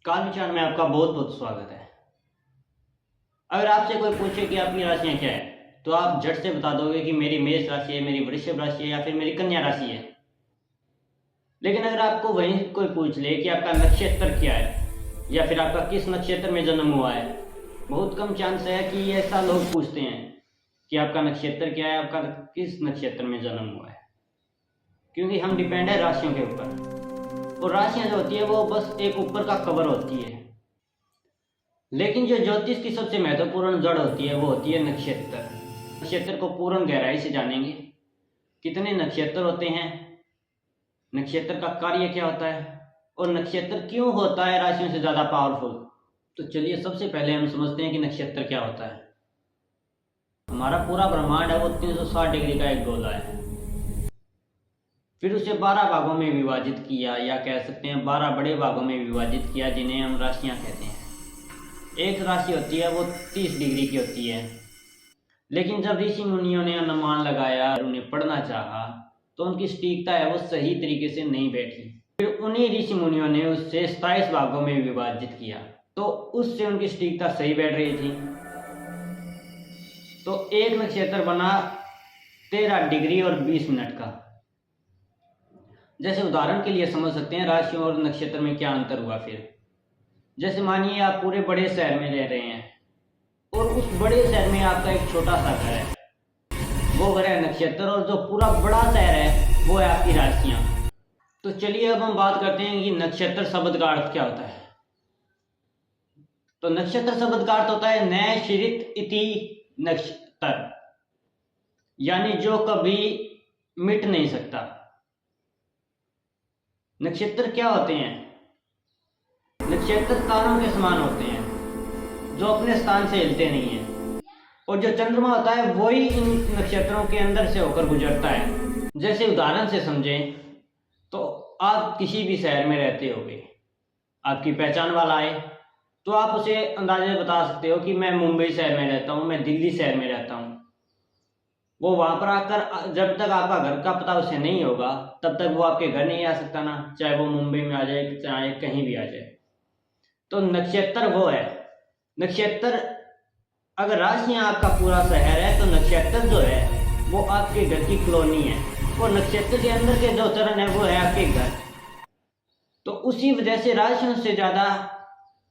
काल विचार में आपका बहुत बहुत स्वागत है। अगर आपसे कोई पूछे कि आपकी राशियां क्या है तो आप झट से बता दोगे कि मेरी मेष राशि है, मेरी वृषभ राशि है या फिर मेरी कन्या राशि है। लेकिन अगर आपको वहीं कोई पूछ ले कि आपका नक्षत्र क्या है या फिर आपका किस नक्षत्र में जन्म हुआ है, बहुत कम चांस है कि ऐसा लोग पूछते हैं कि आपका नक्षत्र क्या है, आपका किस नक्षत्र में जन्म हुआ है। क्योंकि हम डिपेंड है राशियों के ऊपर, और राशियां जो होती है वो बस एक ऊपर का कवर होती है। लेकिन जो ज्योतिष की सबसे महत्वपूर्ण जड़ होती है वो होती है नक्षत्र। नक्षत्र को पूर्ण गहराई से जानेंगे। कितने नक्षत्र होते हैं, नक्षत्र का कार्य क्या होता है, और नक्षत्र क्यों होता है राशियों से ज़्यादा पावरफुल। तो चलिए सबसे पहले हम समझते हैं कि नक्षत्र क्या होता है। हमारा पूरा ब्रह्मांड है वो 360 डिग्री का एक गोला है। फिर उसे 12 भागों में विभाजित किया, या कह सकते हैं 12 बड़े भागों में विभाजित किया, जिन्हें हम राशियां कहते हैं। एक राशि होती है वो 30 डिग्री की होती है। लेकिन जब ऋषि मुनियों ने अनुमान लगाया और उन्हें पढ़ना चाहा तो उनकी सटीकता है वो सही तरीके से नहीं बैठी। फिर उन्हीं ऋषि मुनियों ने उससे 27 भागों में विभाजित किया, तो उससे उनकी सटीकता सही बैठ रही थी। तो एक नक्षत्र बना 13 डिग्री और 20 मिनट का। जैसे उदाहरण के लिए समझ सकते हैं राशियों और नक्षत्र में क्या अंतर हुआ। फिर जैसे मानिए आप पूरे बड़े शहर में रह रहे हैं और उस बड़े शहर में आपका एक छोटा सा घर है, वो घर है नक्षत्र, और जो पूरा बड़ा शहर है वो है आपकी राशियां। तो चलिए अब हम बात करते हैं कि नक्षत्र शब्द का अर्थ क्या होता है। तो नक्षत्र शब्द का अर्थ होता है नैशिरित इति नक्षत्र, यानी जो कभी मिट नहीं सकता। नक्षत्र क्या होते हैं? नक्षत्र तारों के समान होते हैं जो अपने स्थान से हिलते नहीं हैं, और जो चंद्रमा होता है वही इन नक्षत्रों के अंदर से होकर गुजरता है। जैसे उदाहरण से समझें तो आप किसी भी शहर में रहते होगे, आपकी पहचान वाला आए तो आप उसे अंदाजे बता सकते हो कि मैं मुंबई शहर में रहता हूँ, मैं दिल्ली शहर में रहता हूँ। वो वहां पर आकर जब तक आपका घर का पता उसे नहीं होगा तब तक वो आपके घर नहीं आ सकता ना, चाहे वो मुंबई में आ जाए चाहे कहीं भी आ जाए। तो नक्षत्र वो है। नक्षत्र, अगर राशियां आपका पूरा शहर है तो नक्षत्र जो है वो आपके घर की कॉलोनी है, और नक्षत्र के अंदर के जो चरण है वो है आपके घर। तो उसी वजह से राशियों से ज्यादा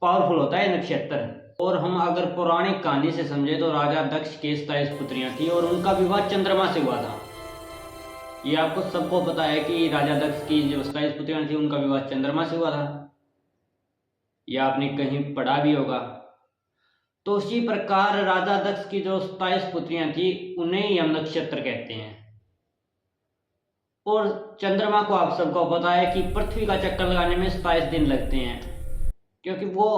पावरफुल होता है नक्षत्र। और हम अगर पौराणिक कहानी से समझे तो राजा दक्ष की 27 पुत्रियां थी और उनका विवाह चंद्रमा से हुआ था। ये आपको सबको पता है कि राजा दक्ष की जो 27 पुत्रियां थी उनका विवाह चंद्रमा से हुआ था, यह आपने कहीं पढ़ा भी होगा। तो उसी प्रकार राजा दक्ष की जो 27 पुत्रियां थी उन्हें ही हम नक्षत्र कहते हैं। और चंद्रमा को आप सबको पता है कि पृथ्वी का चक्कर लगाने में 27 दिन लगते हैं, क्योंकि वो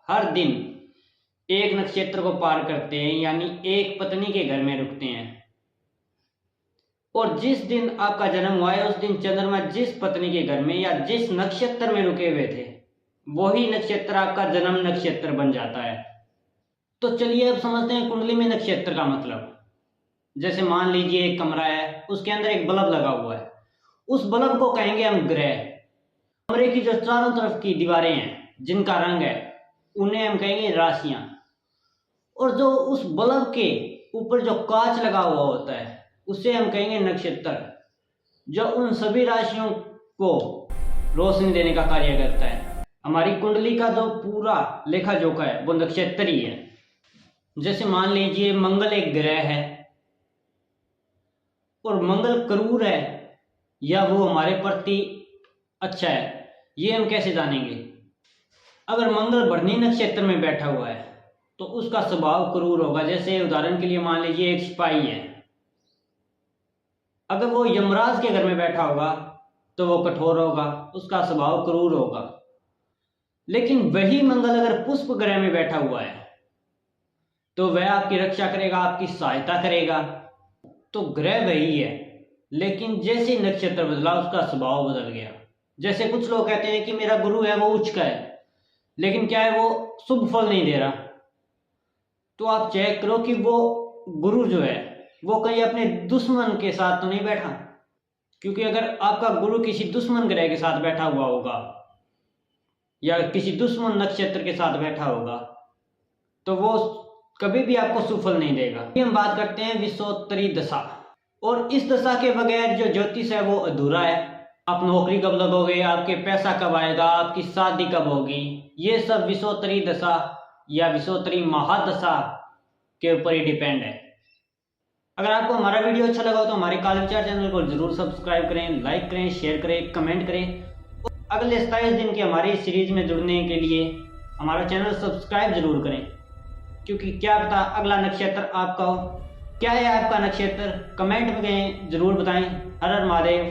हर दिन एक नक्षत्र को पार करते हैं, यानी एक पत्नी के घर में रुकते हैं। और जिस दिन आपका जन्म हुआ है उस दिन चंद्रमा जिस पत्नी के घर में या जिस नक्षत्र में रुके हुए थे वही नक्षत्र आपका जन्म नक्षत्र बन जाता है। तो चलिए अब समझते हैं कुंडली में नक्षत्र का मतलब। जैसे मान लीजिए एक कमरा है, उसके अंदर एक बल्ब लगा हुआ है, उस बल्ब को कहेंगे हम ग्रह। कमरे की जो चारों तरफ की दीवारें हैं जिनका रंग है उन्हें हम कहेंगे राशियां। और जो उस बल्ब के ऊपर जो कांच लगा हुआ होता है उसे हम कहेंगे नक्षत्र, जो उन सभी राशियों को रोशनी देने का कार्य करता है। हमारी कुंडली का जो पूरा लेखा जोखा है वो नक्षत्र ही है। जैसे मान लीजिए मंगल एक ग्रह है और मंगल क्रूर है या वो हमारे प्रति अच्छा है, ये हम कैसे जानेंगे? अगर मंगल भरणी नक्षत्र में बैठा हुआ है तो उसका स्वभाव क्रूर होगा। जैसे उदाहरण के लिए मान लीजिए एक सिपाही है, अगर वो यमराज के घर में बैठा होगा तो वो कठोर होगा, उसका स्वभाव क्रूर होगा। लेकिन वही मंगल अगर पुष्प ग्रह में बैठा हुआ है तो वह आपकी रक्षा करेगा, आपकी सहायता करेगा। तो ग्रह वही है, लेकिन जैसे नक्षत्र बदला उसका स्वभाव बदल गया। जैसे कुछ लोग कहते हैं कि मेरा गुरु है वो उच्च का है, लेकिन क्या है वो शुभ फल नहीं दे रहा। तो आप चेक करो कि वो गुरु जो है वो कहीं अपने दुश्मन के साथ तो नहीं बैठा, क्योंकि अगर आपका गुरु किसी दुश्मन ग्रह के साथ बैठा हुआ होगा या किसी दुश्मन नक्षत्र के साथ बैठा होगा तो वो कभी भी आपको सुफल नहीं देगा। अभी हम बात करते हैं विषोत्तरी दशा, और इस दशा के बगैर जो ज्योतिष है वो अधूरा है। आप नौकरी कब लगोगे, आपके पैसा कब आएगा, आपकी शादी कब होगी, ये सब विषोत्तरी दशा या विषोत्तरी महादशा के ऊपर ही डिपेंड है। अगर आपको हमारा वीडियो अच्छा लगा हो तो हमारे काल विचार चैनल को जरूर सब्सक्राइब करें, लाइक करें, शेयर करें, कमेंट करें। अगले 27 दिन की हमारी सीरीज में जुड़ने के लिए हमारा चैनल सब्सक्राइब जरूर करें, क्योंकि क्या पता अगला नक्षत्र आपका हो। क्या है आपका नक्षत्र, कमेंट में जरूर बताएं। हर हर महादेव।